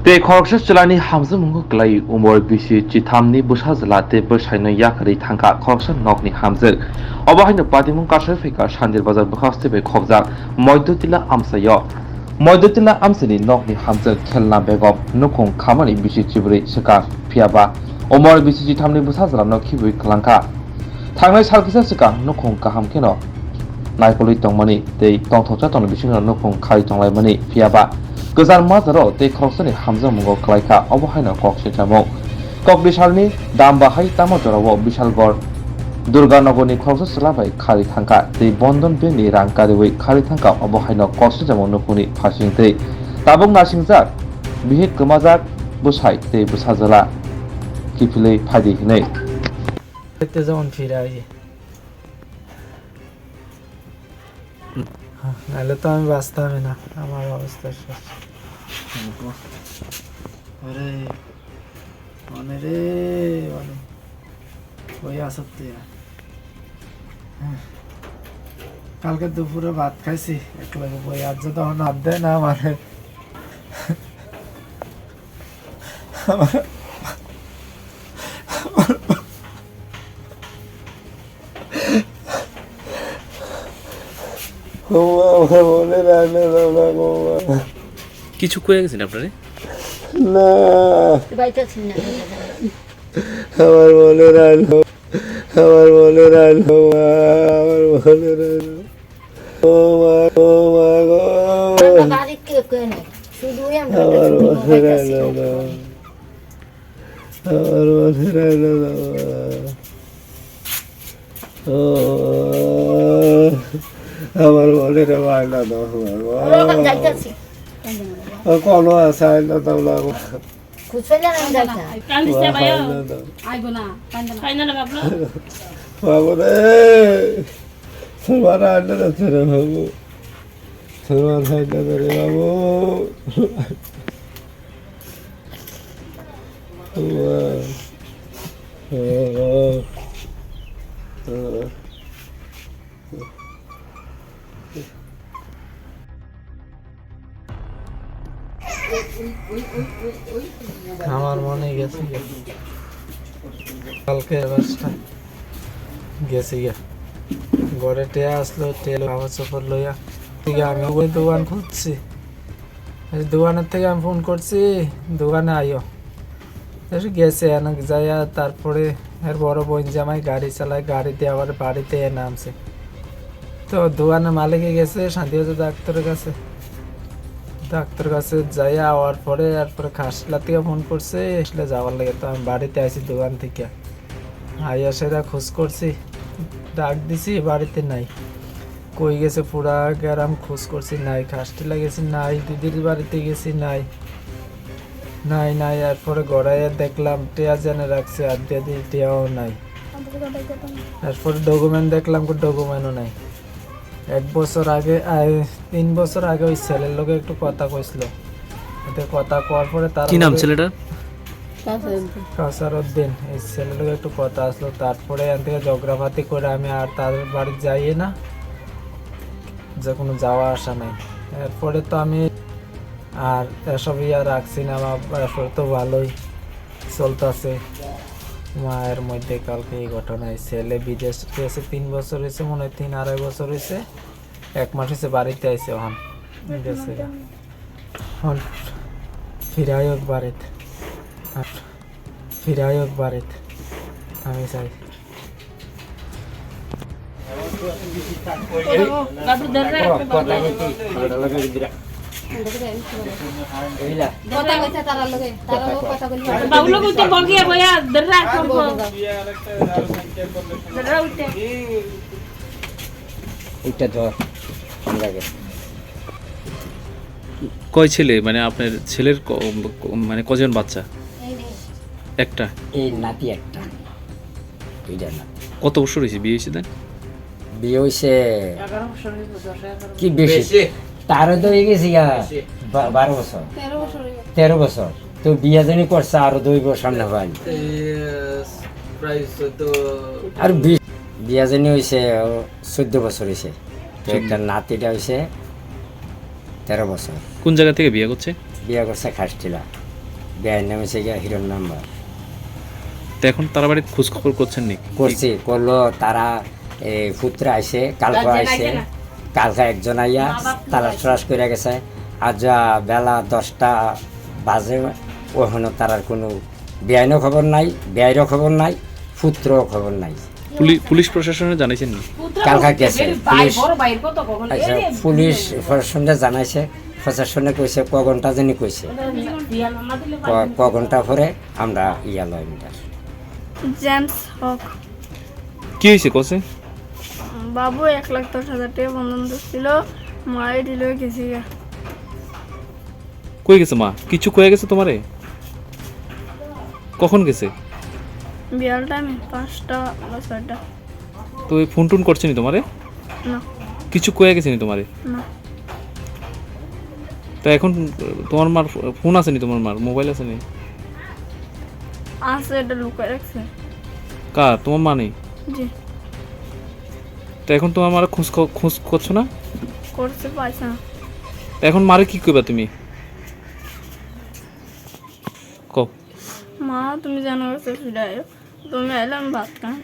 Te khoroksa chalani hamza mungo klai umor bisi chithamni busha zalate bersaino yakari thangka khoroksa nokni hamza obahaino patimung kasar fika shandir bazar bukhaste be khobja moidotila amsayo moidotila amsani nokni hamza khelna begop nukong khamani bisi chibri saka phiaba umor bisi chithamni busha zalano khibui klangka thangnai salkisa saka nukong kaham keno naikoli tongmani tei tongthokcha tong bisingo nukong khai tonglai mani phiaba Gozan mazaro te khroksani hamza mungo klaika obahaina kokse chamo kok bisalni dam bahai tamo jarawo bisalgor Durganogoni khoksa slabai khari thangka te bondon beni rangkariwi khari thangka obahaina kokse chamo nukuni phasingte tabung nasingjak bihit kemajak busai te busajala kifile phadi hinai দেখতে যেমন ফিরে আসি নাহলে তো আমি বাঁচতামই না আমার অবস্থা শেষ ওরে মনে রে মনে ওই আসতে কালকে দুপুরে ভাত খাইছি একলাগে বই আজ তখন হাত দেয় না মানে কিছু কয়ে গেছেন আপনারে না আমার মনে রাখলো আমার মনে রাখলো আমার মনে রাখলো ও মা গো আমার মনে রাখলো আমার মনে রাখলো ও আমার মনে রাখলো কোনো আসাই না তোমরা বাবু রে তোমার আন্ডা যাচ্ছে রে বাবু তোমার সাইডটা রে বাবু আমার মনে গেছে কালকে গেছি ঘরে টেয়া আসলো তেল খাবার চোপড় লইয়া ঠিক আমি ওই দোকান খুঁজছি দোকানের থেকে আমি ফোন করছি দোকানে আইও গেছে অনেক যাইয়া তারপরে এর বড় বোন জামাই গাড়ি চালায় গাড়িতে আবার বাড়িতে নামছে তো দোকানের মালিকে গেছে শান্তিবাজার ডাক্তার কাছে যাই আওয়ার পরে এরপরে খাসলা থেকে ফোন করছে আসলে যাওয়ার লাগে তো আমি বাড়িতে আসি দোকান থেকে আইয়া সেটা খোঁজ করছি ডাক দিছি বাড়িতে নাই কই গেছে পুরা গ্রাম খোঁজ করছি নাই খাসটিলা গেছি নাই দিদির বাড়িতে গেছি নাই নাই নাই এরপরে গড়াইয়া দেখলাম টেয়া জেনে রাখছে আর দিদি টেয়াও নাই এরপরে ডকুমেন্ট দেখলাম ডকুমেন্টও নাই 1 বছর আগে 3 বছর আগে ওই ছেলের লোকে একটু কথা কইছিল কথা কওয়ার পরে তার কি নাম ছেলেটার কাসারউদ্দিন এই ছেলের লোকে একটু কথা আসলো তারপরে এখান থেকে জগ্রাফাতি করে আমি আর তাদের বাড়ি যাইয়ে না যে কোনো যাওয়া আসা নাই এরপরে তো আমি আর এসব রাখছি না আমার তো ভালোই চলতেছে মায়ের মধ্যে কালকে এই ঘটনায় ছেলে বিদেশ গেছে 3 বছর হয়েছে মনে হয় 3-2.5 বছর হয়েছে 1 মাস হয়েছে বাড়িতে আইছে এখন গেছে ফিরায়ক বাড়িতে আমি চাই কয় ছেলে মানে আপনার ছেলের মানে কজন বাচ্চা একটা এই নাতি একটা দুইটা না কত বছর হয়েছে বিয়ে হয়েছে দেন বিয়ে হয়েছে কি বেশি তারও তো হয়ে গেছি 12 বছর 13 বছর তো বিয়ে জানি করছে আরো 2 বছর সামনে হয় আর বিয়ে জানি হয়েছে 14 বছর হয়েছে তো একটা নাতিটা হয়েছে 13 বছর কোন জায়গা থেকে বিয়ে করছে বিয়ে করছে খাসটিলা বিয়ের নাম হচ্ছে গিয়া হিরণ নাম্বার। তো এখন তারা বাড়িতে খোঁজ খবর করছেন নি? করছি, করলো তারা পুত্র আইসে, কালকে আইসে, কালকে একজন আইয়া তারা সরাস করে গেছে। আর যা বেলা 10টা বাজে ওখানে তারার কোনো বেআইনও খবর নাই, বেআইরও খবর নাই, পুত্রও খবর নাই। পুলিশ প্রশাসনে জানাইছেন নি? কালকা গেছে আচ্ছা, পুলিশ প্রশাসনে জানাইছে, প্রশাসনে কইছে ক ঘন্টা জানি কইছে, ক ঘন্টা পরে আমরা ইয়া লয় মিটার। জেমস হক কি হয়েছে কোসে? বাবু 1,10,000 টাকা বন্ধন দিচ্ছিল, মায়ের দিল গেছি গা। কই গেছে মা? কিছু কয়ে গেছে তোমারে? কখন গেছে? বিয়াল টাইমে 5টা বা 6টা। তো ওই ফোন টোন করছে নি তোমারে? না কিছু কয়ে গেছে নি তোমারে? না তো এখন তোমার মার ফোন আছে নি? তোমার মার মোবাইল আছে নি? আছে, এটা লুকায় রাখছে। কার? তোমার মা নেই? জি তো এখন তোমার মার খোঁজ করছো না? করছে, পাইছে না। তো এখন মারে কি করবা তুমি? কও। মা তুমি জানো ফিরে আয়ো, তুমি এলাম ভাত খান।